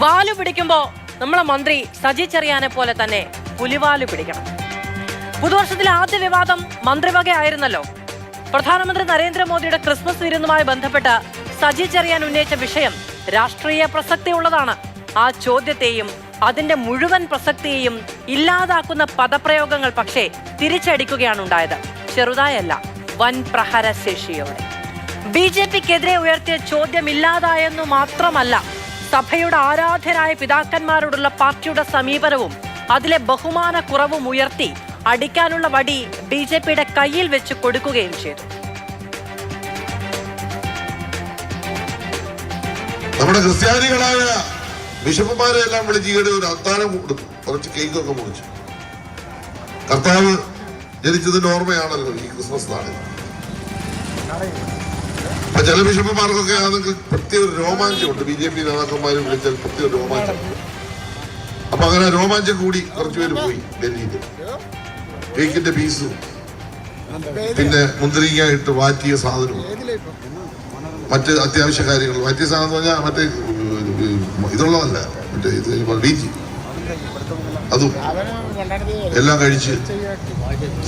വാലു പിടിക്കുമ്പോ നമ്മളെ മന്ത്രി സജി ചെറിയാനെ പോലെ തന്നെ പുലിവാലു പിടിക്കണം. പുതുവർഷത്തിലെ ആദ്യ വിവാദം മന്ത്രിവകയായിരുന്നല്ലോ. പ്രധാനമന്ത്രി നരേന്ദ്രമോദിയുടെ ക്രിസ്മസ് വിരുന്നുമായി ബന്ധപ്പെട്ട് സജി ചെറിയാൻ ഉന്നയിച്ച വിഷയം രാഷ്ട്രീയ പ്രസക്തിയുള്ളതാണ്. ആ ചോദ്യത്തെയും അതിന്റെ മുഴുവൻ പ്രസക്തിയെയും ഇല്ലാതാക്കുന്ന പദപ്രയോഗങ്ങൾ പക്ഷേ തിരിച്ചടിക്കുകയാണ് ഉണ്ടായത്. ചെറുതായല്ല, വൻ പ്രഹരശേഷിയോടെ. BJPക്കെതിരെ ഉയർത്തിയ ചോദ്യം ഇല്ലാതായെന്നു മാത്രമല്ല, സഭയുടെ ആരാധ്യരായ പിതാക്കന്മാരോടുള്ള പാർട്ടിയുടെ സമീപനവും അതിലെ ബഹുമാന കുറവും ഉയർത്തി അടിക്കാനുള്ള വടി BJPയുടെ കയ്യിൽ വെച്ച് കൊടുക്കുകയും ചെയ്തു. നമ്മുടെ ക്രിസ്ത്യാനികളായ ബിഷപ്പുമാരെ എല്ലാം വിളിച്ച് ഈയിടെ ഒരു അത്താഴം കൊടുത്തു, കുറച്ച് കേക്കൊക്കെ മുറിച്ചു. കർത്താവ് ജനിച്ചതിന്റെ ഓർമ്മയാണല്ലോ ഈ ക്രിസ്മസ് നാളിൽ. ചില ബിഷപ്പുമാർക്കൊക്കെ അതൊക്കെ പ്രത്യേക രോമാഞ്ചമുണ്ട്. BJP നേതാക്കന്മാർ വിളിച്ചാൽ പ്രത്യേക രോമാഞ്ചമുണ്ട്. അപ്പൊ അങ്ങനെ രോമാഞ്ചം കൂടി കുറച്ചുപേര് പോയി ഡൽഹിയിൽ. കേക്കിന്റെ പീസും പിന്നെ മുന്തിരിങ്ങായിട്ട് വാറ്റിയ സാധനവും മറ്റ് അത്യാവശ്യ കാര്യങ്ങൾ. വാറ്റിയ സാധനം എന്ന് പറഞ്ഞാൽ മറ്റേ ഇതുള്ളതല്ല, മറ്റേ ഇത് ബീച്ച്, അതും എല്ലാം കഴിച്ച്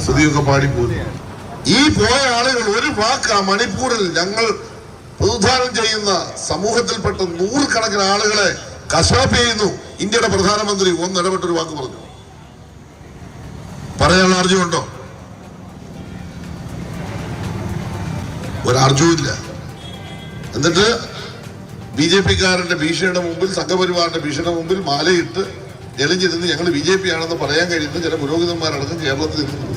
സ്തുതിയൊക്കെ പാടിപ്പോയി. ഈ പോയ ആളുകൾ ഒരു വാക്ക് മണിപ്പൂരിൽ ഞങ്ങൾ പ്രതിനിധാനം ചെയ്യുന്ന സമൂഹത്തിൽപ്പെട്ട 100 കണക്കിന് ആളുകളെ കശാപ്പ് ചെയ്യുന്നു. ഇന്ത്യയുടെ പ്രധാനമന്ത്രി ഒന്നിടപെട്ടൊരു വാക്ക് പറഞ്ഞു. പറയാനുള്ള ആർജവുണ്ടോ? ഒരാർജവുമില്ല. എന്നിട്ട് BJPക്കാരന്റെ ഭീഷണിയുടെ മുമ്പിൽ, സംഘപരിവാറിന്റെ ഭീഷണിയുടെ മുമ്പിൽ മാലയിട്ട് ഞെളിഞ്ഞിരുന്ന് ഞങ്ങൾ BJP ആണെന്ന് പറയാൻ കഴിയുന്ന ചില പുരോഹിതന്മാരടക്കം കേരളത്തിൽ ഇരുന്നു.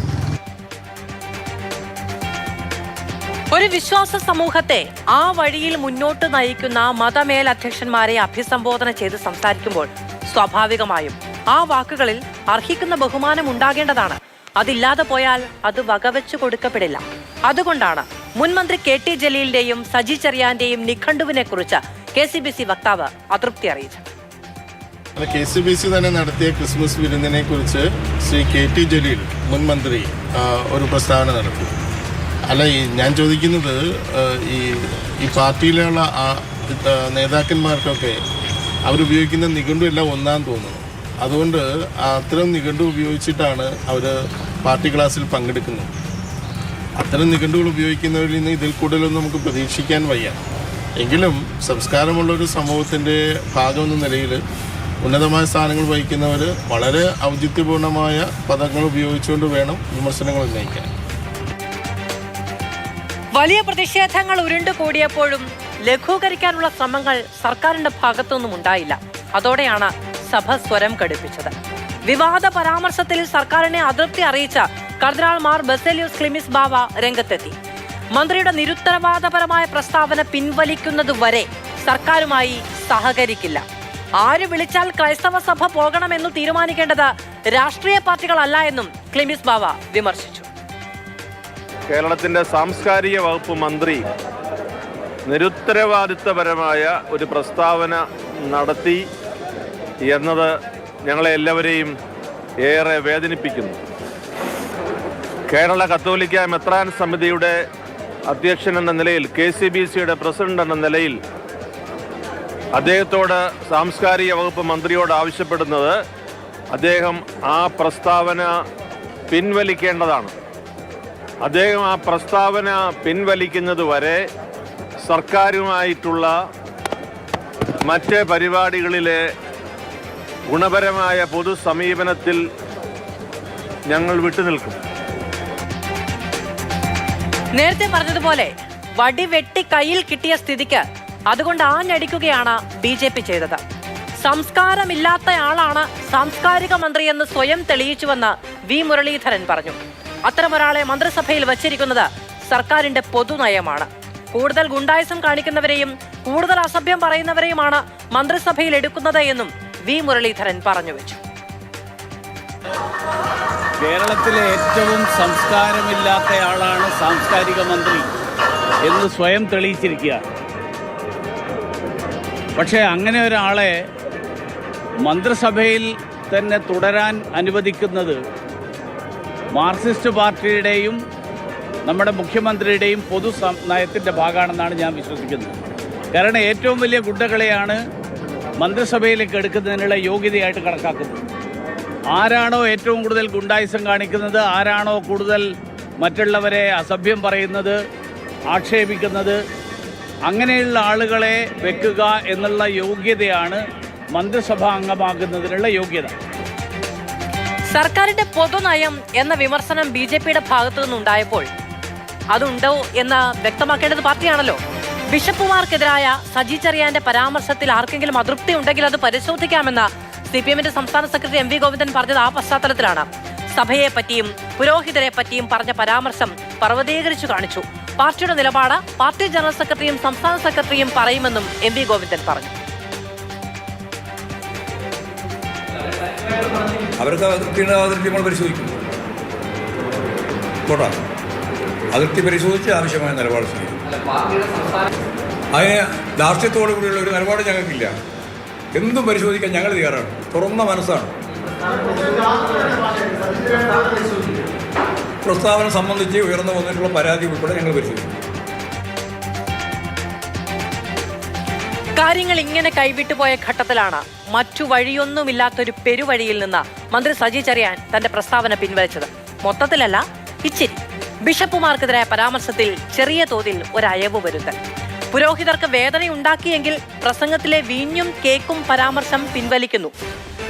ഒരു വിശ്വാസ സമൂഹത്തെ ആ വഴിയിൽ മുന്നോട്ട് നയിക്കുന്ന മതമേലധ്യക്ഷന്മാരെ അഭിസംബോധന ചെയ്ത് സംസാരിക്കുമ്പോൾ സ്വാഭാവികമായും ആ വാക്കുകളിൽ അർഹിക്കുന്ന ബഹുമാനം ഉണ്ടാകേണ്ടതാണ്. അതില്ലാതെ പോയാൽ അത് വകവെച്ചു കൊടുക്കപ്പെടില്ല. അതുകൊണ്ടാണ് മുൻമന്ത്രി KT ജലീലിന്റെയും സജി ചെറിയാന്റെയും നിഘണ്ടുവിനെ കുറിച്ച് KCBC വക്താവ് അതൃപ്തി അറിയിച്ചത്. KCBC തന്നെ നടത്തിയ ക്രിസ്മസ് വിരുന്നിനെ കുറിച്ച് ശ്രീ KT ജലീൽ മുൻമന്ത്രി ഒരു പ്രസ്താവന നടത്തി. അല്ല, ഞാൻ ചോദിക്കുന്നത് ഈ പാർട്ടിയിലുള്ള നേതാക്കന്മാർക്കൊക്കെ അവരുപയോഗിക്കുന്ന നിഘണ്ടു എല്ലാം ഒന്നാന്ന് തോന്നുന്നു. അതുകൊണ്ട് അത്തരം നിഘണ്ടു ഉപയോഗിച്ചിട്ടാണ് അവർ പാർട്ടി ക്ലാസ്സിൽ പങ്കെടുക്കുന്നത്. അത്തരം നിഘണ്ടുകൾ ഉപയോഗിക്കുന്നവരിൽ നിന്ന് ഇതിൽ കൂടുതലൊന്നും നമുക്ക് പ്രതീക്ഷിക്കാൻ വയ്യ. എങ്കിലും സംസ്കാരമുള്ളൊരു സമൂഹത്തിൻ്റെ ഭാഗമെന്ന നിലയിൽ ഉന്നതമായ സ്ഥാനങ്ങൾ വഹിക്കുന്നവർ വളരെ ഔചിത്യപൂർണമായ പദങ്ങൾ ഉപയോഗിച്ചുകൊണ്ട് വേണം വിമർശനങ്ങൾ ഉന്നയിക്കാൻ. വലിയ പ്രതിഷേധങ്ങൾ ഉരുണ്ടുകൂടിയപ്പോഴും ലഘൂകരിക്കാനുള്ള ശ്രമങ്ങൾ സർക്കാരിന്റെ ഭാഗത്തുനിന്നും ഉണ്ടായില്ല. അതോടെയാണ് സഭ സ്വരം കടുപ്പിച്ചത്. വിവാദ പരാമർശത്തിൽ സർക്കാരിനെ അതൃപ്തി അറിയിച്ച കർദിനാൾ മാർ ബസേലിയോസ് ക്ലിമിസ് ബാവ രംഗത്തെത്തി. മന്ത്രിയുടെ നിരുത്തരവാദപരമായ പ്രസ്താവന പിൻവലിക്കുന്നതുവരെ സർക്കാരുമായി സഹകരിക്കില്ല. ആര് വിളിച്ചാൽ ക്രൈസ്തവ സഭ പോകണമെന്ന് തീരുമാനിക്കേണ്ടത് രാഷ്ട്രീയ പാർട്ടികളല്ല എന്നും ക്ലിമിസ് ബാവ വിമർശിച്ചു. കേരളത്തിൻ്റെ സാംസ്കാരിക വകുപ്പ് മന്ത്രി നിരുത്തരവാദിത്വപരമായ ഒരു പ്രസ്താവന നടത്തി എന്നത് ഞങ്ങളെ എല്ലാവരെയും ഏറെ വേദനിപ്പിക്കുന്നു. കേരള കത്തോലിക്ക മെത്രാൻ സമിതിയുടെ അധ്യക്ഷൻ എന്ന നിലയിൽ, KCBCയുടെ പ്രസിഡന്റ് എന്ന നിലയിൽ അദ്ദേഹത്തോട് സാംസ്കാരിക വകുപ്പ് മന്ത്രിയോട് ആവശ്യപ്പെടുന്നത് അദ്ദേഹം ആ പ്രസ്താവന പിൻവലിക്കേണ്ടതാണ്. അദ്ദേഹം ആ പ്രസ്താവന പിൻവലിക്കുന്നത് വരെ സർക്കാരുമായിട്ടുള്ള മറ്റ് പരിപാടികളിലെ ഗുണപരമായ പൊതു സമീപനത്തിൽ ഞങ്ങൾ വിട്ടുനിൽക്കും. നേരത്തെ പറഞ്ഞതുപോലെ വടി വെട്ടി കയ്യിൽ കിട്ടിയ സ്ഥിതിക്ക് അതുകൊണ്ട് ആഞ്ഞടിക്കുകയാണ് BJP ചെയ്തത്. സംസ്കാരമില്ലാത്തയാളാണ് സാംസ്കാരിക മന്ത്രിയെന്ന് സ്വയം തെളിയിച്ചുവെന്ന് V മുരളീധരൻ പറഞ്ഞു. അത്തരമൊരാളെ മന്ത്രിസഭയിൽ വച്ചിരിക്കുന്നത് സർക്കാരിന്റെ പൊതുനയമാണ്. കൂടുതൽ ഗുണ്ടായിസം കാണിക്കുന്നവരെയും കൂടുതൽ അസഭ്യം പറയുന്നവരെയുമാണ് മന്ത്രിസഭയിൽ എടുക്കുന്നത് എന്നും V മുരളീധരൻ പറഞ്ഞു വെച്ചു. കേരളത്തിലെ ഏറ്റവും സംസ്കാരമില്ലാത്തയാളാണ് സാംസ്കാരിക മന്ത്രി എന്ന് സ്വയം തെളിയിച്ചിരിക്കുകയാണ്. പക്ഷേ അങ്ങനെ ഒരാളെ മന്ത്രിസഭയിൽ തന്നെ തുടരാൻ അനുവദിക്കുന്നത് മാർക്സിസ്റ്റ് പാർട്ടിയുടെയും നമ്മുടെ മുഖ്യമന്ത്രിയുടെയും നയത്തിൻ്റെ ഭാഗമാണെന്നാണ് ഞാൻ വിശ്വസിക്കുന്നത്. കാരണം ഏറ്റവും വലിയ ഗുണ്ടകളെയാണ് മന്ത്രിസഭയിലേക്ക് എടുക്കുന്നതിനുള്ള യോഗ്യതയായിട്ട് കണക്കാക്കുന്നത്. ആരാണോ ഏറ്റവും കൂടുതൽ ഗുണ്ടായിസം കാണിക്കുന്നത്, ആരാണോ കൂടുതൽ മറ്റുള്ളവരെ അസഭ്യം പറയുന്നത്, ആക്ഷേപിക്കുന്നത്, അങ്ങനെയുള്ള ആളുകളെ വെക്കുക എന്നുള്ള യോഗ്യതയാണ് മന്ത്രിസഭാ അംഗമാകുന്നതിനുള്ള യോഗ്യത. സർക്കാരിന്റെ പൊതുനയം എന്ന വിമർശനം BJPയുടെ ഭാഗത്തു നിന്നുണ്ടായപ്പോൾ അതുണ്ടോ എന്ന് വ്യക്തമാക്കേണ്ടത് പാർട്ടിയാണല്ലോ. ബിഷപ്പുമാർക്കെതിരായ സജി ചെറിയാന്റെ പരാമർശത്തിൽ ആർക്കെങ്കിലും അതൃപ്തി ഉണ്ടെങ്കിൽ അത് പരിശോധിക്കാമെന്ന് CPMന്റെ സംസ്ഥാന സെക്രട്ടറി MV ഗോവിന്ദൻ പറഞ്ഞത് ആ പശ്ചാത്തലത്തിലാണ്. സഭയെ പറ്റിയും പുരോഹിതരെ പറ്റിയും പറഞ്ഞ പരാമർശം പർവ്വതീകരിച്ചു കാണിച്ചു. പാർട്ടിയുടെ നിലപാട് പാർട്ടി ജനറൽ സെക്രട്ടറിയും സംസ്ഥാന സെക്രട്ടറിയും പറയുമെന്നും MV ഗോവിന്ദൻ പറഞ്ഞു. അവർക്ക് അതിർത്തി നമ്മൾ പരിശോധിക്കും. കേട്ടോ, അതിർത്തി പരിശോധിച്ച് ആവശ്യമായ നിലപാട് സ്വീകരിക്കും. അതിന് ധാർഷ്ട്യത്തോടു കൂടിയുള്ള ഒരു നിലപാട് ഞങ്ങൾക്കില്ല. എന്തും പരിശോധിക്കാൻ ഞങ്ങൾ തയ്യാറാണ്. തുറന്ന മനസ്സാണ്. പ്രസ്താവന സംബന്ധിച്ച് ഉയർന്നു വന്നിട്ടുള്ള പരാതി ഉൾപ്പെടെ ഞങ്ങൾ പരിശോധിക്കും. കാര്യങ്ങൾ ഇങ്ങനെ കൈവിട്ടുപോയ ഘട്ടത്തിലാണ് മറ്റു വഴിയൊന്നുമില്ലാത്തൊരു പെരുവഴിയിൽ നിന്ന് മന്ത്രി സജി ചെറിയാൻ തന്റെ പ്രസ്താവന പിൻവലിച്ചത്. മൊത്തത്തിലല്ല, ഇച്ചിരി. ബിഷപ്പുമാർക്കെതിരായ പരാമർശത്തിൽ ചെറിയ തോതിൽ ഒരയവ് വരുത്തൽ. പുരോഹിതർക്ക് വേദനയുണ്ടാക്കിയെങ്കിൽ പ്രസംഗത്തിലെ വീഞ്ഞും കേക്കും പരാമർശം പിൻവലിക്കുന്നു.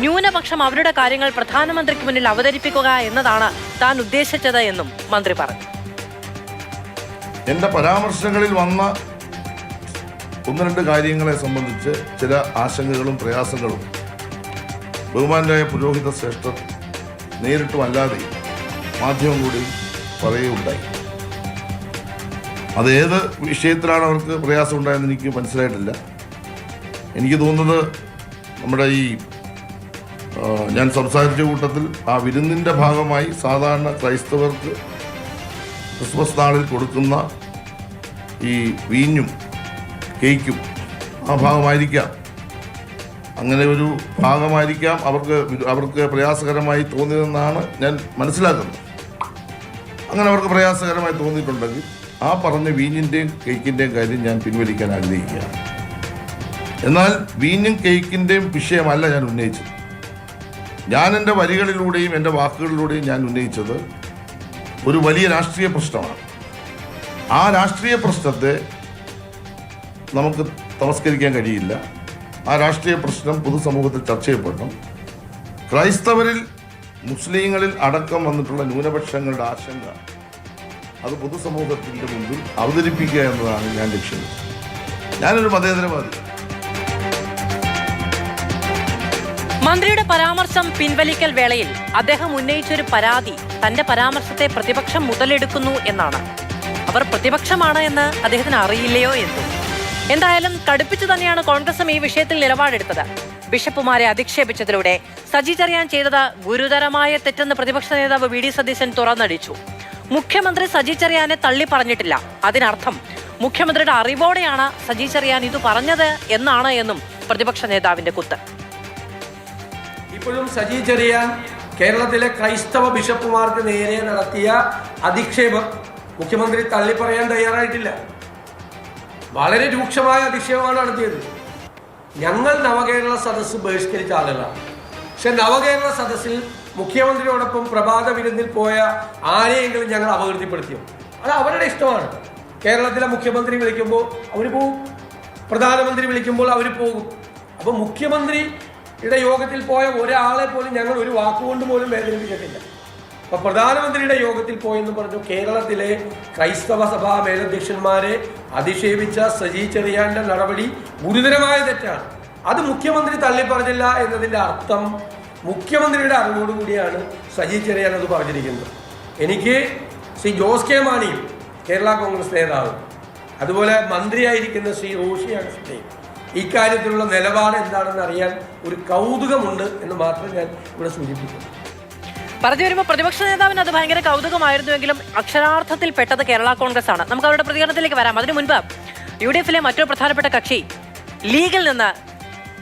ന്യൂനപക്ഷം അവരുടെ കാര്യങ്ങൾ പ്രധാനമന്ത്രിക്ക് മുന്നിൽ അവതരിപ്പിക്കുക എന്നതാണ് താൻ ഉദ്ദേശിച്ചത് എന്നും മന്ത്രി പറഞ്ഞു. എന്റെ പരാമർശങ്ങളിൽ വന്ന ഒന്ന് രണ്ട് കാര്യങ്ങളെ സംബന്ധിച്ച് ചില ആശങ്കകളും പ്രയാസങ്ങളും ബഹുമാനായ പുരോഹിത ശ്രേഷ്ഠർ നേരിട്ടും അല്ലാതെയും മാധ്യമം കൂടി പറയുകയുണ്ടായി. അതേത് വിഷയത്തിലാണ് അവർക്ക് പ്രയാസം ഉണ്ടായെന്ന് എനിക്ക് മനസ്സിലായിട്ടില്ല. എനിക്ക് തോന്നുന്നത് നമ്മുടെ ഞാൻ സംസാരിച്ച കൂട്ടത്തിൽ ആ വിരുന്നിൻ്റെ ഭാഗമായി സാധാരണ ക്രൈസ്തവർക്ക് ക്രിസ്മസ് നാളിൽ കൊടുക്കുന്ന ഈ വീഞ്ഞും കേക്കും ആ ഭാഗമായിരിക്കാം, അങ്ങനെ ഒരു ഭാഗമായിരിക്കാം അവർക്ക് പ്രയാസകരമായി തോന്നിയതെന്നാണ് ഞാൻ മനസ്സിലാക്കുന്നത്. അങ്ങനെ അവർക്ക് പ്രയാസകരമായി തോന്നിയിട്ടുണ്ടെങ്കിൽ ആ പറഞ്ഞ വീഞ്ഞിൻ്റെയും കേക്കിൻ്റെയും കാര്യം ഞാൻ പിൻവലിക്കാൻ ആഗ്രഹിക്കുകയാണ്. എന്നാൽ വീഞ്ഞും കേക്കിൻ്റെയും വിഷയമല്ല ഞാൻ ഉന്നയിച്ചത്. ഞാൻ എൻ്റെ വരികളിലൂടെയും എൻ്റെ വാക്കുകളിലൂടെയും ഞാൻ ഉന്നയിച്ചത് ഒരു വലിയ രാഷ്ട്രീയ പ്രശ്നമാണ്. ആ രാഷ്ട്രീയ പ്രശ്നത്തെ നമുക്ക് തമസ്കരിക്കാൻ കഴിയില്ല. ആ രാഷ്ട്രീയ പ്രശ്നം പൊതുസമൂഹത്തിൽ ചർച്ച ചെയ്യപ്പെടണം. ക്രൈസ്തവരിൽ മുസ്ലിങ്ങളിൽ അടക്കം വന്നിട്ടുള്ള ന്യൂനപക്ഷങ്ങളുടെ ആശങ്ക അത് പൊതുസമൂഹത്തിൻ്റെ മുമ്പിൽ അവതരിപ്പിക്കുക എന്നതാണ് ഞാൻ ലക്ഷ്യം. ഞാനൊരു മതേതരവാദി. മന്ത്രിയുടെ പരാമർശം പിൻവലിക്കൽ വേളയിൽ അദ്ദേഹം ഉന്നയിച്ചൊരു പരാതി തന്റെ പരാമർശത്തെ പ്രതിപക്ഷം മുതലെടുക്കുന്നു എന്നാണ്. അവർ പ്രതിപക്ഷമാണ് എന്ന് അദ്ദേഹത്തിന് അറിയില്ലയോ എന്തോ. എന്തായാലും കടുപ്പിച്ചു തന്നെയാണ് കോൺഗ്രസും ഈ വിഷയത്തിൽ നിലപാടെടുത്തത്. ബിഷപ്പുമാരെ അധിക്ഷേപിച്ചതിലൂടെ സജി ചെറിയാൻ ചെയ്തത് ഗുരുതരമായ തെറ്റെന്ന് പ്രതിപക്ഷ നേതാവ് VD സതീശൻ തുറന്നടിച്ചു. മുഖ്യമന്ത്രി സജി ചെറിയാനെ തള്ളി പറഞ്ഞിട്ടില്ല. അതിനർത്ഥം മുഖ്യമന്ത്രിയുടെ അറിവോടെയാണ് സജി ചെറിയാൻ ഇത് പറഞ്ഞത് എന്നാണ് എന്നും പ്രതിപക്ഷ നേതാവിന്റെ കുത്ത്. ഇപ്പോഴും സജി ചെറിയാൻ കേരളത്തിലെ ക്രൈസ്തവ ബിഷപ്പുമാർക്ക് നേരെ നടത്തിയ അധിക്ഷേപം മുഖ്യമന്ത്രി തള്ളിപ്പറയാൻ തയ്യാറായിട്ടില്ല. വളരെ രൂക്ഷമായ അധിക്ഷേപമാണ് നടത്തിയത്. ഞങ്ങൾ നവകേരള സദസ്സ് ബഹിഷ്കരിച്ച ആളുകളാണ്. പക്ഷെ നവകേരള സദസ്സിൽ മുഖ്യമന്ത്രിയോടൊപ്പം പ്രഭാത വിരുന്നിൽ പോയ ആരെയെങ്കിലും ഞങ്ങൾ അപകീർത്തിപ്പെടുത്തിയോ? അത് അവരുടെ ഇഷ്ടമാണ്. കേരളത്തിലെ മുഖ്യമന്ത്രി വിളിക്കുമ്പോൾ അവർ പോകും, പ്രധാനമന്ത്രി വിളിക്കുമ്പോൾ അവർ പോകും. അപ്പോൾ മുഖ്യമന്ത്രിയുടെ യോഗത്തിൽ പോയ ഒരാളെ പോലും ഞങ്ങൾ ഒരു വാക്കുകൊണ്ട് പോലും വേദനിപ്പിച്ചിട്ടില്ല. അപ്പോൾ പ്രധാനമന്ത്രിയുടെ യോഗത്തിൽ പോയെന്ന് പറഞ്ഞു കേരളത്തിലെ ക്രൈസ്തവ സഭാ മേലധ്യക്ഷന്മാരെ അധിക്ഷേപിച്ച സജി ചെറിയാന്റെ നടപടി ഗുരുതരമായ തെറ്റാണ്. അത് മുഖ്യമന്ത്രി തള്ളിപ്പറഞ്ഞില്ല എന്നതിൻ്റെ അർത്ഥം മുഖ്യമന്ത്രിയുടെ അറിവോടുകൂടിയാണ് സജി ചെറിയാൻ അത് പറഞ്ഞിരിക്കുന്നത്. എനിക്ക് ശ്രീ ജോസ് കെ മാണിയും കേരള കോൺഗ്രസ് നേതാവും അതുപോലെ മന്ത്രിയായിരിക്കുന്ന ശ്രീ റോഷി അഗസ്റ്റിനെയും ഇക്കാര്യത്തിലുള്ള നിലപാട് എന്താണെന്ന് അറിയാൻ ഒരു കൗതുകമുണ്ട് എന്ന് മാത്രം ഞാൻ ഇവിടെ സൂചിപ്പിക്കുന്നു. പറഞ്ഞു വരുമ്പോൾ പ്രതിപക്ഷ നേതാവിന് അത് ഭയങ്കര കൗതുകമായിരുന്നുവെങ്കിലും അക്ഷരാർത്ഥത്തിൽ പെട്ടത് കേരള കോൺഗ്രസ് ആണ്. നമുക്ക് അവരുടെ പ്രതികരണത്തിലേക്ക് വരാം. അതിനു മുൻപ് UDFിലെ മറ്റൊരു പ്രധാനപ്പെട്ട കക്ഷി ലീഗിൽ നിന്ന്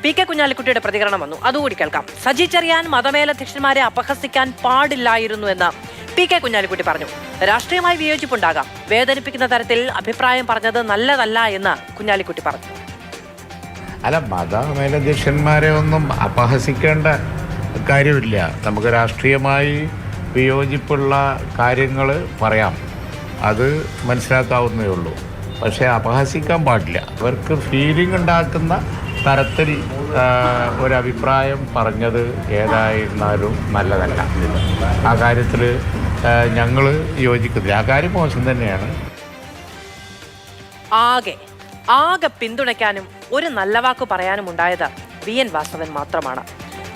PK കുഞ്ഞാലിക്കുട്ടിയുടെ പ്രതികരണം വന്നു. അതുകൂടി കേൾക്കാം. സജി ചെറിയാൻ മതമേലധ്യക്ഷന്മാരെ അപഹസിക്കാൻ പാടില്ലായിരുന്നു എന്ന് PK കുഞ്ഞാലിക്കുട്ടി പറഞ്ഞു. രാഷ്ട്രീയമായി വിയോജിപ്പുണ്ടാകാം, വേദനിപ്പിക്കുന്ന തരത്തിൽ അഭിപ്രായം പറഞ്ഞത് നല്ലതല്ല എന്ന് കുഞ്ഞാലിക്കുട്ടി പറഞ്ഞു. അല്ല, മതമേലധ്യക്ഷന്മാരെ ഒന്നും അപഹസിക്കേണ്ട കാര്യമില്ല. നമുക്ക് രാഷ്ട്രീയമായി വിയോജിപ്പുള്ള കാര്യങ്ങൾ പറയാം, അത് മനസ്സിലാക്കാവുന്നേ ഉള്ളൂ. പക്ഷേ അപഹസിക്കാൻ പാടില്ല. അവർക്ക് ഫീലിംഗ് ഉണ്ടാക്കുന്ന തരത്തിൽ ഒരഭിപ്രായം പറഞ്ഞത് ഏതായിരുന്നാലും നല്ലതല്ല. ആ കാര്യത്തിൽ ഞങ്ങൾ യോജിക്കുന്നില്ല. ആ കാര്യം മോശം തന്നെയാണ്. ആകെ പിന്തുണയ്ക്കാനും ഒരു നല്ല വാക്ക് പറയാനും ഉണ്ടായത് VN വാസവൻ മാത്രമാണ്.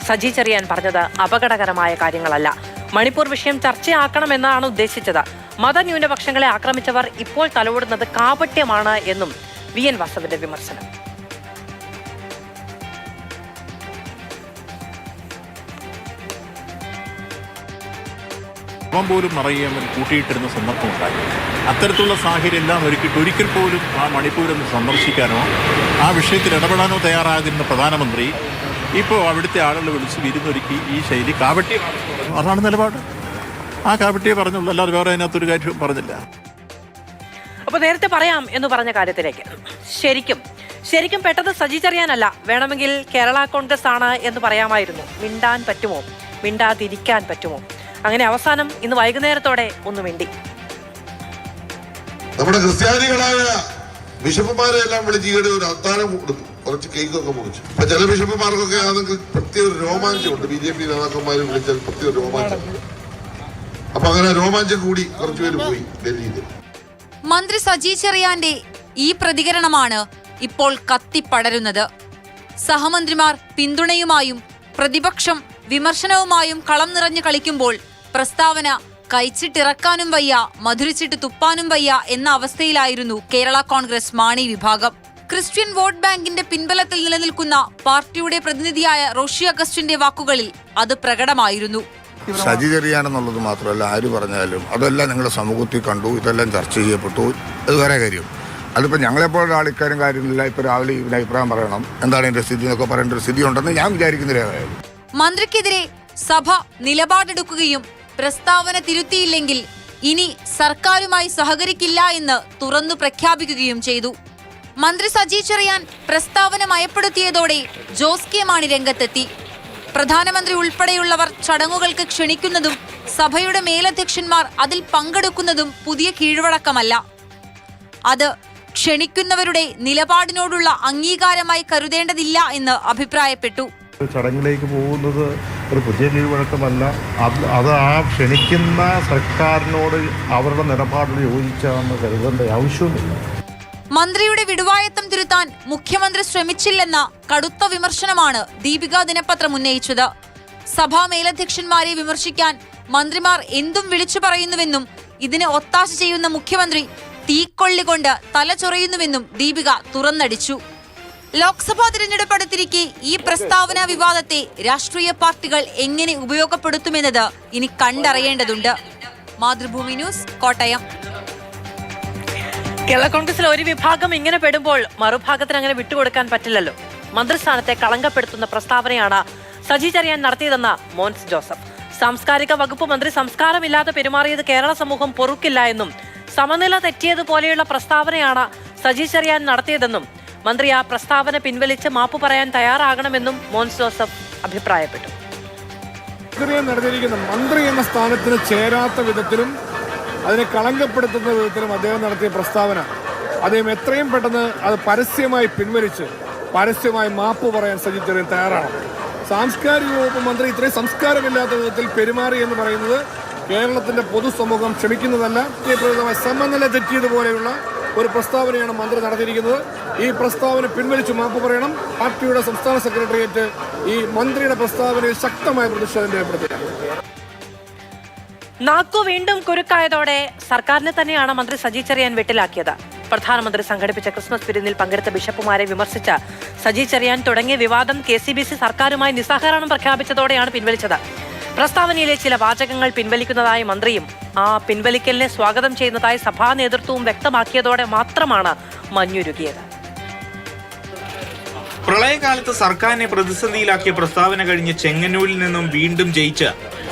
സജി ചെറിയാൻ പറഞ്ഞത് അപകടകരമായ കാര്യങ്ങളല്ല. മണിപ്പൂർ വിഷയം ചർച്ചയാക്കണമെന്നാണ് ഉദ്ദേശിച്ചത്. മതന്യൂനപക്ഷങ്ങളെ ആക്രമിച്ചവർ ഇപ്പോൾ തലോടുന്നത് കാപട്യമാണ് എന്നും VN വാസവന്റെ വിമർശനം. പോലും മറയാൻ കൂട്ടിയിട്ടിരുന്ന സന്ദർഭമുണ്ടായി. അത്തരത്തിലുള്ള സാഹചര്യം എല്ലാം ഒരുക്കിയിട്ട് ഒരിക്കൽ പോലും ആ മണിപ്പൂരൊന്ന് സന്ദർശിക്കാനോ ആ വിഷയത്തിൽ ഇടപെടാനോ തയ്യാറാകുന്ന പ്രധാനമന്ത്രി ഇപ്പോൾ അവിടുത്തെ ആളുകളെ വിളിച്ച് വിരുന്നൊരുക്കി ഈ ശൈലി കാപട്യമാണ്. അതാണ് നിലപാട്. ആ കാപട്യേ പറഞ്ഞുള്ളൂ, അല്ലാതെ വേറെ അതിനകത്തൊരു കാര്യം പറഞ്ഞില്ല. അപ്പൊ നേരത്തെ പറയാം എന്ന് പറഞ്ഞ കാര്യത്തിലേക്ക് ശരിക്കും പെട്ടത് സജി ചെറിയാനല്ല, വേണമെങ്കിൽ കേരള കോൺഗ്രസ് ആണ് എന്ന് പറയാമായിരുന്നു. മിണ്ടാൻ പറ്റുമോ, മിണ്ടാതിരിക്കാൻ പറ്റുമോ? അങ്ങനെ അവസാനം ഇന്ന് വൈകുന്നേരത്തോടെ ഒന്ന് മിണ്ടി. നമ്മുടെ ക്രിസ്ത്യാനികളായ ബിഷപ്പുമാരെ എല്ലാം വിളിച്ച് ഈയിടെ ഒരു അത്താഴം കൊടുത്തു, കുറച്ച് കേക്കൊക്കെ മുറിച്ചു. അപ്പൊ ചില ബിഷപ്പുമാർക്കൊക്കെ അതൊക്കെ പ്രത്യേക ഒരു രോമാഞ്ചമുണ്ട്. BJP നേതാക്കന്മാരെ വിളിച്ചാൽ പ്രത്യേക രോമാഞ്ചം. അപ്പൊ അങ്ങനെ രോമാഞ്ചം കൂടി കുറച്ചുപേര് പോയി ഡൽഹിയിൽ. മന്ത്രി സജി ചെറിയാന്റെ ഈ പ്രതികരണമാണ് ഇപ്പോൾ കത്തിപ്പടരുന്നത്. സഹമന്ത്രിമാർ പിന്തുണയുമായും പ്രതിപക്ഷം വിമർശനവുമായും കളം നിറഞ്ഞു കളിക്കുമ്പോൾ പ്രസ്താവന കഴിച്ചിട്ടിറക്കാനും വയ്യ, മധുരിച്ചിട്ട് തുപ്പാനും വയ്യ എന്ന അവസ്ഥയിലായിരുന്നു കേരള കോൺഗ്രസ് മാണി വിഭാഗം. ക്രിസ്ത്യൻ വോട്ട് ബാങ്കിന്റെ പിൻബലത്തിൽ നിലനിൽക്കുന്ന പാർട്ടിയുടെ പ്രതിനിധിയായ റോഷി അഗസ്റ്റിന്റെ വാക്കുകളിൽ അത് പ്രകടമായിരുന്നു. സജി ചെറിയാനെന്നുള്ളത് മാത്രമല്ല, ആര് പറഞ്ഞാലും അതെല്ലാം നിങ്ങളുടെ സമൂഹത്തിൽ കണ്ടു, ഇതെല്ലാം ചർച്ച ചെയ്യപ്പെട്ടു. അത് വേറെ കാര്യം. അതിപ്പോൾ ഞങ്ങളെപ്പോഴുള്ള ആൾക്കാരും കാര്യമില്ല. ഇപ്പോൾ രാവിലെ ഇതിന് അഭിപ്രായം പറയണം, എന്താണ് ഇതിന്റെ സ്ഥിതി എന്നൊക്കെ പറയേണ്ട ഒരു സ്ഥിതി ഉണ്ടെന്ന് ഞാൻ വിചാരിക്കുന്നില്ല. മന്ത്രിക്കെതിരെ സഭ നിലപാടെടുക്കുകയും പ്രസ്താവന തിരുത്തിയില്ലെങ്കിൽ ഇനി സർക്കാരുമായി സഹകരിക്കില്ല എന്ന് തുറന്നു പ്രഖ്യാപിക്കുകയും ചെയ്തു. മന്ത്രി സജി ചെറിയാൻ പ്രസ്താവന മയപ്പെടുത്തിയതോടെ ജോസ് കെ മാണി രംഗത്തെത്തി. പ്രധാനമന്ത്രി ഉൾപ്പെടെയുള്ളവർ ചടങ്ങുകൾക്ക് ക്ഷണിക്കുന്നതും സഭയുടെ മേലധ്യക്ഷന്മാർ അതിൽ പങ്കെടുക്കുന്നതും പുതിയ കീഴ്വഴക്കമല്ല. അത് ക്ഷണിക്കുന്നവരുടെ നിലപാടിനോടുള്ള അംഗീകാരമായി കരുതേണ്ടതില്ല എന്ന് അഭിപ്രായപ്പെട്ടു. ചടങ്ങിലേക്ക് പോകുന്നത് ഒരു പുതിയ കീഴ്വഴക്കമല്ല. അത് ആ ക്ഷണിക്കുന്ന സർക്കാരിനോട് അവരുടെ നിലപാടിൽ യോജിച്ചാണെന്ന് കരുതേണ്ട ആവശ്യവുമില്ല. മന്ത്രിയുടെ വിടുവായത്തം തിരുത്താൻ മുഖ്യമന്ത്രി ശ്രമിച്ചില്ലെന്ന കടുത്ത വിമർശനമാണ് ദീപിക ദിനപത്രം ഉന്നയിച്ചത്. സഭാ മേലധ്യക്ഷന്മാരെ വിമർശിക്കാൻ മന്ത്രിമാർ എന്തും വിളിച്ചു പറയുന്നുവെന്നും ഇതിന് ഒത്താശ ചെയ്യുന്ന മുഖ്യമന്ത്രി തീക്കൊള്ളികൊണ്ട് തല ചൊറിയുന്നുവെന്നും ദീപിക തുറന്നടിച്ചു. ലോക്സഭാ തിരഞ്ഞെടുപ്പ് അടുത്തിരിക്കെ ഈ പ്രസ്താവന വിവാദത്തെ രാഷ്ട്രീയ പാർട്ടികൾ എങ്ങനെ ഉപയോഗപ്പെടുത്തുമെന്നത് ഇനി കണ്ടറിയേണ്ടതുണ്ട്. മാതൃഭൂമി ന്യൂസ്, കോട്ടയം. കേരള കോൺഗ്രസിൽ ഒരു വിഭാഗം ഇങ്ങനെ പെടുമ്പോൾ മറുഭാഗത്തിന് അങ്ങനെ വിട്ടുകൊടുക്കാൻ പറ്റില്ലല്ലോ. മന്ത്രിസ്ഥാനത്തെ കളങ്കപ്പെടുത്തുന്ന പ്രസ്താവനയാണ് സജി ചെറിയാൻ നടത്തിയതെന്ന് മോൻസ് ജോസഫ്. സാംസ്കാരിക വകുപ്പ് മന്ത്രി സംസ്കാരമില്ലാതെ പെരുമാറിയത് കേരള സമൂഹം പൊറുക്കില്ല എന്നും സമനില തെറ്റിയതുപോലെയുള്ള പ്രസ്താവനയാണ് സജി ചെറിയാൻ നടത്തിയതെന്നും മന്ത്രി ആ പ്രസ്താവന പിൻവലിച്ച് മാപ്പ് പറയാൻ തയ്യാറാകണമെന്നും മോൻസ് ജോസഫ് അഭിപ്രായപ്പെട്ടു. നടത്തിയിരിക്കുന്ന മന്ത്രി എന്ന സ്ഥാനത്തിന് ചേരാത്ത വിധത്തിലും അതിനെ കളങ്കപ്പെടുത്തുന്ന വിധത്തിലും അദ്ദേഹം നടത്തിയ പ്രസ്താവന, അദ്ദേഹം എത്രയും പെട്ടെന്ന് അത് പരസ്യമായി പിൻവലിച്ച് പരസ്യമായി മാപ്പ് പറയാൻ സജി ചെറിയാൻ തയ്യാറാണ്. സാംസ്കാരിക വകുപ്പ് മന്ത്രി ഇത്രയും സംസ്കാരമില്ലാത്ത വിധത്തിൽ പെരുമാറി എന്ന് പറയുന്നത് കേരളത്തിന്റെ പൊതുസമൂഹം ക്ഷമിക്കുന്നതല്ല. സമനില തെറ്റിയതുപോലെയുള്ള ഒരു പ്രസ്താവനയാണ് മന്ത്രി നടത്തിയിരിക്കുന്നത്. ഈ പ്രസ്താവന പിൻവലിച്ച് മാപ്പ് പറയണം. പാർട്ടിയുടെ സംസ്ഥാന സെക്രട്ടേറിയറ്റ് ഈ മന്ത്രിയുടെ പ്രസ്താവനയിൽ ശക്തമായ പ്രതിഷേധം രേഖപ്പെടുത്തുക. നാക്കു വീണ്ടും കുരുക്കായതോടെ സർക്കാരിനെ തന്നെയാണ് മന്ത്രി സജി ചെറിയാൻ വെട്ടിലാക്കിയത്. പ്രധാനമന്ത്രി സംഘടിപ്പിച്ച ക്രിസ്മസ് വിരുന്നിൽ പങ്കെടുത്ത ബിഷപ്പുമാരെ വിമർശിച്ച സജി ചെറിയാൻ തുടങ്ങിയ വിവാദം KCBC സർക്കാരുമായി നിസ്സഹകരണം പ്രഖ്യാപിച്ചതോടെയാണ് പിൻവലിച്ചത്. പ്രസ്താവനയിലെ ചില വാചകങ്ങൾ പിൻവലിക്കുന്നതായി മന്ത്രിയും ആ പിൻവലിക്കലിനെ സ്വാഗതം ചെയ്യുന്നതായി സഭാ നേതൃത്വവും വ്യക്തമാക്കിയതോടെ മാത്രമാണ് മഞ്ഞുരുകിയത്. പ്രളയകാലത്ത് സർക്കാരിനെ പ്രതിസന്ധിയിലാക്കിയ പ്രസ്താവന കഴിഞ്ഞ് ചെങ്ങന്നൂരിൽ നിന്നും വീണ്ടും ജയിച്ച്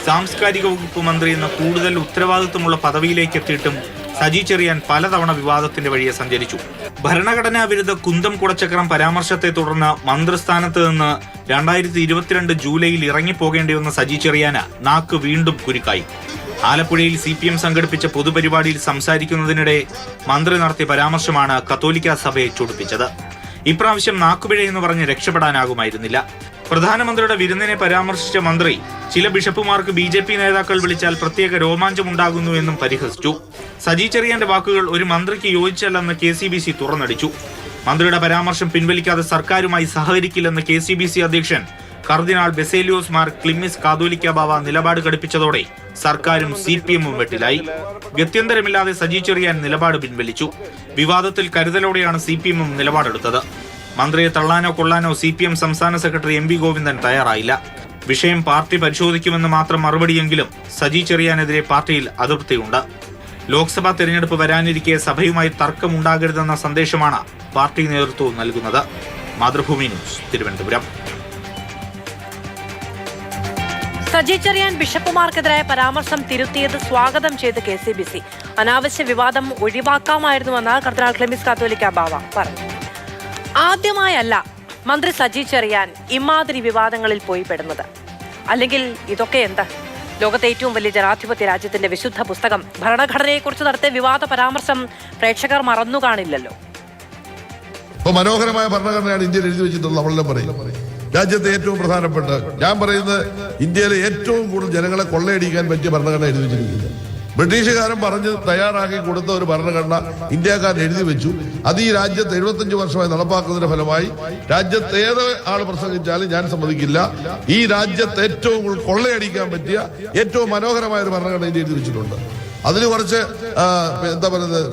സാംസ്കാരിക വകുപ്പ് മന്ത്രി എന്ന കൂടുതൽ ഉത്തരവാദിത്വമുള്ള പദവിയിലേക്ക് എത്തിയിട്ടും സജി ചെറിയാൻ പലതവണ വിവാദത്തിന്റെ വഴിയെ സഞ്ചരിച്ചു. ഭരണഘടനാ വിരുദ്ധ കുന്തം കുടച്ചക്രം പരാമർശത്തെ തുടർന്ന് മന്ത്രിസ്ഥാനത്ത് നിന്ന് 2022 ജൂലൈയിൽ ഇറങ്ങിപ്പോകേണ്ടി വന്ന സജി ചെറിയാന് നാക്ക് വീണ്ടും കുരുക്കായി. ആലപ്പുഴയിൽ CPM സംഘടിപ്പിച്ച പൊതുപരിപാടിയിൽ സംസാരിക്കുന്നതിനിടെ മന്ത്രി നടത്തിയ പരാമർശമാണ് കത്തോലിക്ക സഭയെ ചൊടിപ്പിച്ചത്. ഇപ്രാവശ്യം നാക്കുപിഴയെന്ന് പറഞ്ഞ് രക്ഷപ്പെടാനാകുമായിരുന്നില്ല. പ്രധാനമന്ത്രിയുടെ വിരുന്നിനെ പരാമർശിച്ച മന്ത്രി ചില ബിഷപ്പുമാർക്ക് BJP നേതാക്കൾ വിളിച്ചാൽ പ്രത്യേക രോമാഞ്ചമുണ്ടാകുന്നു എന്നും പരിഹസിച്ചു. സജി ചെറിയാന്റെ വാക്കുകൾ ഒരു മന്ത്രിക്ക് യോജിച്ചല്ലെന്ന് KCBC തുറന്നടിച്ചു. മന്ത്രിയുടെ പരാമർശം പിൻവലിക്കാതെ സർക്കാരുമായി സഹകരിക്കില്ലെന്ന് KCBC അധ്യക്ഷൻ കർദിനാൾ ബെസേലിയോസ് മാർ ക്ലിമ്മിസ് കാതോലിക്ക ബാവ നിലപാട് ഘടിപ്പിച്ചതോടെ സർക്കാരും CPM-ഉം വെട്ടിലായി. ഗത്യന്തരമില്ലാതെ സജി ചെറിയാൻ നിലപാട് പിൻവലിച്ചു. വിവാദത്തിൽ കരുതലോടെയാണ് CPM-ഉം നിലപാടെടുത്തത്. മന്ത്രിയെ തള്ളാനോ കൊള്ളാനോ CPM സംസ്ഥാന സെക്രട്ടറി MV ഗോവിന്ദൻ തയ്യാറായില്ല. വിഷയം പാർട്ടി പരിശോധിക്കുമെന്ന് മാത്രം മറുപടിയെങ്കിലും സജി ചെറിയാനെതിരെ പാർട്ടിയിൽ അതൃപ്തിയുണ്ട്. ലോക്സഭാ തെരഞ്ഞെടുപ്പ് വരാനിരിക്കെ സഭയുമായി തർക്കമുണ്ടാകരുതെന്ന സന്ദേശമാണ് പാർട്ടി നേതൃത്വം നൽകുന്നത്. മാതൃഭൂമി ന്യൂസ്, തിരുവനന്തപുരം. സജി ചെറിയാൻ ബിഷപ്പുമാർക്കെതിരായ പരാമർശം തിരുത്തിയത് സ്വാഗതം ചെയ്ത് KCBC. അനാവശ്യ വിവാദം ഒഴിവാക്കാമായിരുന്നുവെന്ന് കർദിനാൾ ക്ലിമ്മിസ് കാതോലിക്ക ബാവ പറഞ്ഞു. ആദ്യമായല്ല മന്ത്രി സജി ചെറിയാൻ ഇമാതിരി വിവാദങ്ങളിൽ പോയി പെടുന്നത്. അല്ലെങ്കിൽ ഇതൊക്കെ എന്താ? ലോകത്തെ ഏറ്റവും വലിയ ജനാധിപത്യ രാജ്യത്തിന്റെ വിശുദ്ധ പുസ്തകം ഭരണഘടനയെക്കുറിച്ച് നടത്തിയ വിവാദ പരാമർശം പ്രേക്ഷകർ മറന്നു കാണില്ലല്ലോ. മനോഹരമായ ഭരണഘടനയാണ് ഇന്ത്യയിൽ എഴുതി വെച്ചിട്ടുള്ളത്. നമ്മളെല്ലാം പറയും രാജ്യത്തെ ഏറ്റവും പ്രധാനപ്പെട്ട, ഞാൻ പറയുന്നത് ഇന്ത്യയിലെ ഏറ്റവും കൂടുതൽ ജനങ്ങളെ കൊള്ളയടിക്കാൻ പറ്റിയ ഭരണഘടന എഴുതി വെച്ചിരിക്കുന്നത്. ബ്രിട്ടീഷുകാരൻ പറഞ്ഞ് തയ്യാറാക്കി കൊടുത്ത ഒരു ഭരണഘടന ഇന്ത്യക്കാരൻ എഴുതി വെച്ചു. അത് ഈ രാജ്യത്ത് 75 വർഷമായി നടപ്പാക്കുന്നതിന്റെ ഫലമായി രാജ്യത്ത് ഏത് ആൾ പ്രസംഗിച്ചാലും ഞാൻ സമ്മതിക്കില്ല. ഈ രാജ്യത്ത് ഏറ്റവും കൂടുതൽ കൊള്ളയടിക്കാൻ പറ്റിയ ഏറ്റവും മനോഹരമായ ഒരു ഭരണഘടന ഇന്ത്യ എഴുതി വെച്ചിട്ടുണ്ട്. അതിന് കുറച്ച് എന്താ പറയുന്നത്,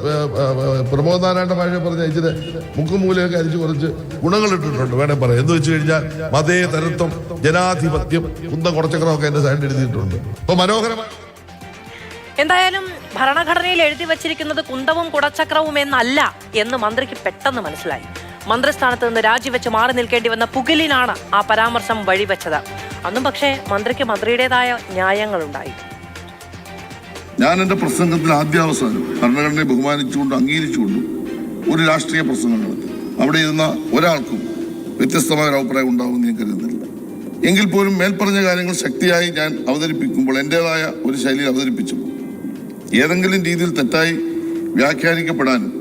പ്രമോദ് നാരായണന്റെ ഭാഷ പറഞ്ഞ ഇച്ചിരി മുക്കും മൂലയൊക്കെ അരിച്ച് കുറച്ച് ഗുണങ്ങൾ ഇട്ടിട്ടുണ്ട് വേണേ പറയാം. എന്ന് വെച്ച് കഴിഞ്ഞാൽ മതേതരത്വം, ജനാധിപത്യം, കുന്തം കുറച്ചക്രമൊക്കെ എന്റെ സൈഡിൽ എഴുതിയിട്ടുണ്ട്. അപ്പൊ മനോഹരമായ എന്തായാലും ഭരണഘടനയിൽ എഴുതി വച്ചിരിക്കുന്നത് കുന്തവും കുടച്ചക്രവും എന്നല്ല എന്ന് മന്ത്രിക്ക് പെട്ടെന്ന് മനസ്സിലായി. മന്ത്രിസ്ഥാനത്ത് നിന്ന് രാജിവെച്ച് മാറി നിൽക്കേണ്ടി വന്ന പുകിലിനാണ് ആ പരാമർശം വഴിവെച്ചത്. അന്നും പക്ഷേ മന്ത്രിക്ക് മന്ത്രിയുടേതായ ന്യായങ്ങളുണ്ടായി. ഞാൻ എന്റെ പ്രസംഗത്തിൽ ആദ്യാവസാനം ഭരണഘടനയെ ബഹുമാനിച്ചുകൊണ്ട് അംഗീകരിച്ചുകൊണ്ടും ഒരു രാഷ്ട്രീയ പ്രസംഗം നടത്തി. അവിടെ ഇരുന്ന ഒരാൾക്കും വ്യത്യസ്തമായ ഒരു അഭിപ്രായം ഉണ്ടാവുമെന്ന് ഞാൻ കരുതുന്നില്ല. എങ്കിൽ പോലും മേൽപ്പറഞ്ഞ കാര്യങ്ങൾ ശക്തിയായി ഞാൻ അവതരിപ്പിക്കുമ്പോൾ എന്റേതായ ഒരു ശൈലിയിൽ അവതരിപ്പിച്ചു ഏതെങ്കിലും രീതിയിൽ തെറ്റായി വ്യാഖ്യാനിക്കപ്പെടാനും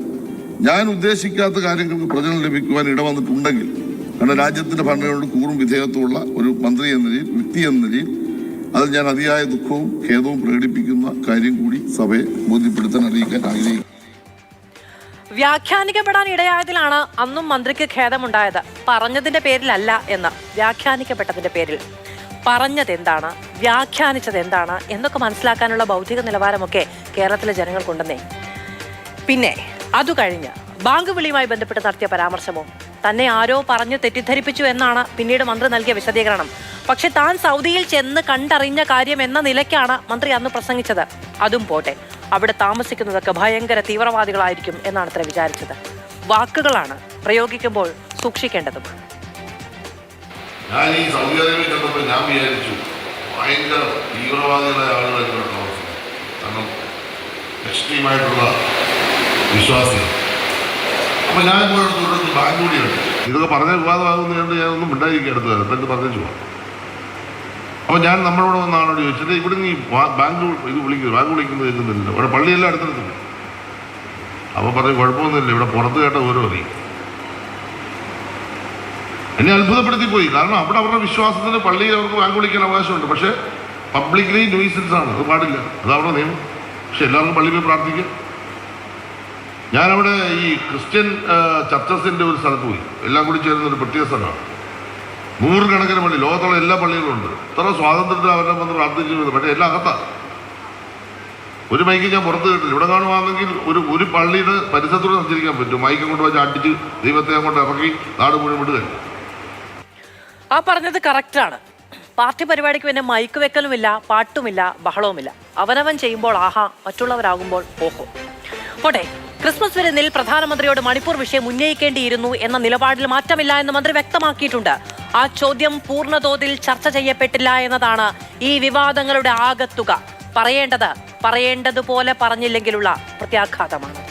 ഞാൻ ഉദ്ദേശിക്കാത്ത കാര്യങ്ങൾക്ക് പ്രചരണം ലഭിക്കുവാൻ ഇടവന്നിട്ടുണ്ടെങ്കിൽ, കാരണം രാജ്യത്തിന്റെ ഭരണഘടനയോട് കൂറും വിധേയത്വമുള്ള ഒരു മന്ത്രി എന്ന നിലയിൽ, വ്യക്തി എന്ന നിലയിൽ അതിൽ ഞാൻ അതിയായ ദുഃഖവും ഖേദവും പ്രകടിപ്പിക്കുന്ന കാര്യം കൂടി സഭയെ ബോധ്യപ്പെടുത്താൻ അറിയിക്കാൻ ആഗ്രഹിക്കുന്നു. വ്യാഖ്യാനിക്കപ്പെടാൻ ഇടയായതിലാണ് അന്നും മന്ത്രിക്ക് ഖേദമുണ്ടായത്. പറഞ്ഞതിന്റെ പേരിലല്ല എന്ന്, വ്യാഖ്യാനിക്കപ്പെട്ടതിന്റെ പേരിൽ. പറഞ്ഞതെന്താണ്, വ്യാഖ്യാനിച്ചത് എന്താണ് എന്നൊക്കെ മനസ്സിലാക്കാനുള്ള ബൗദ്ധിക നിലവാരമൊക്കെ കേരളത്തിലെ ജനങ്ങൾക്കുണ്ടെന്നേ. പിന്നെ അതു കഴിഞ്ഞ് ബാങ്ക് വിളിയുമായി ബന്ധപ്പെട്ട് നടത്തിയ പരാമർശമോ, തന്നെ ആരോ പറഞ്ഞു തെറ്റിദ്ധരിപ്പിച്ചു എന്നാണ് പിന്നീട് മന്ത്രി നൽകിയ വിശദീകരണം. പക്ഷെ താൻ സൗദിയിൽ ചെന്ന് കണ്ടറിഞ്ഞ കാര്യം എന്ന നിലയ്ക്കാണ് മന്ത്രി അന്ന് പ്രസംഗിച്ചത്. അതും പോട്ടെ, അവിടെ താമസിക്കുന്നതൊക്കെ ഭയങ്കര തീവ്രവാദികളായിരിക്കും എന്നാണ് അത്ര വിചാരിച്ചത്. വാക്കുകളാണ് പ്രയോഗിക്കുമ്പോൾ സൂക്ഷിക്കേണ്ടതുമാണ്. ഞാൻ ഈ സൗദി അറേബ്യ കണ്ടപ്പോൾ ഞാൻ വിചാരിച്ചു ഭയങ്കര തീവ്രവാദികളായ ആളുകളായിരിക്കും താമസിക്കുന്നത്. കാരണം എക്സ്ട്രീമായിട്ടുള്ള വിശ്വാസികൾ. അപ്പൊ ഞാൻ തുടർന്ന് ബാങ്ക് കൂടിയുണ്ട്. ഇതൊക്കെ പറഞ്ഞ വിവാദമാകുന്ന കണ്ട് ഞാനൊന്നും മിണ്ടായിരിക്കും അടുത്ത് വരാം, എന്നിട്ട് പറഞ്ഞു പോവാം. അപ്പൊ ഞാൻ നമ്മളോട് വന്ന ആളോട് ചോദിച്ചിട്ട് ഇവിടെ നീ ബാങ്ക് വിളിക്കുന്നത് കേൾക്കുന്നില്ല, ഇവിടെ പള്ളിയെല്ലാം അടുത്തടുത്തില്ല. അപ്പൊ പറഞ്ഞു കുഴപ്പമൊന്നുമില്ല, ഇവിടെ പുറത്ത് കേട്ട ഓരോ അറിയും. എന്നെ അത്ഭുതപ്പെടുത്തി പോയി. കാരണം അവിടെ അവരുടെ വിശ്വാസത്തിന് പള്ളിയിൽ അവർക്ക് ബാങ്ക് വിളിക്കാൻ അവകാശമുണ്ട്. പക്ഷെ പബ്ലിക്കലി ന്യൂസൻസ് ആണ്, അത് പാടില്ല, അത് അവരുടെ നിയമം. പക്ഷെ എല്ലാവർക്കും പള്ളിയിൽ പോയി പ്രാർത്ഥിക്കാം. ഞാനവിടെ ഈ ക്രിസ്ത്യൻ ചർച്ചസിന്റെ ഒരു സ്ഥലത്ത് പോയി, എല്ലാം കൂടി ചേരുന്ന ഒരു പ്രത്യേക സ്ഥലമാണ്. 100 കണക്കിന് പള്ളി, ലോകത്തുള്ള എല്ലാ പള്ളികളും ഉണ്ട്. ഇത്ര സ്വാതന്ത്ര്യത്തിൽ അവരെ വന്ന് പ്രാർത്ഥിച്ചു. പക്ഷേ എല്ലാം അകത്താണ്. ഒരു മൈക്ക് ഞാൻ പുറത്ത് കേട്ടില്ല. ഇവിടെ കാണുവാണെങ്കിൽ ഒരു പള്ളിയുടെ പരിസരത്തൂടെ സഞ്ചരിക്കാൻ പറ്റും. മൈക്ക് കൊണ്ട് വെച്ച് അടിച്ച് ദൈവത്തെ അങ്ങോട്ട് ഇറക്കി നാട് മുഴുവൻ വിടുക. ആ പറഞ്ഞത് കറക്റ്റാണ്. പാർട്ടി പരിപാടിക്ക് പിന്നെ മൈക്ക് വെക്കലുമില്ല, പാട്ടുമില്ല, ബഹളവുമില്ല. അവനവൻ ചെയ്യുമ്പോൾ ആഹാ, മറ്റുള്ളവരാകുമ്പോൾ ഓഹോ. പോട്ടെ, ക്രിസ്മസ് വിരുന്നിൽ പ്രധാനമന്ത്രിയോട് മണിപ്പൂർ വിഷയം ഉന്നയിക്കേണ്ടിയിരുന്നു എന്ന നിലപാടിൽ മാറ്റമില്ല എന്ന് മന്ത്രി വ്യക്തമാക്കിയിട്ടുണ്ട്. ആ ചോദ്യം പൂർണ്ണതോതിൽ ചർച്ച ചെയ്യപ്പെട്ടില്ല എന്നതാണ് ഈ വിവാദങ്ങളുടെ ആകത്തുക. പറയേണ്ടത് പറയേണ്ടതുപോലെ പറഞ്ഞില്ലെങ്കിലുള്ള പ്രത്യാഘാതമാണ്.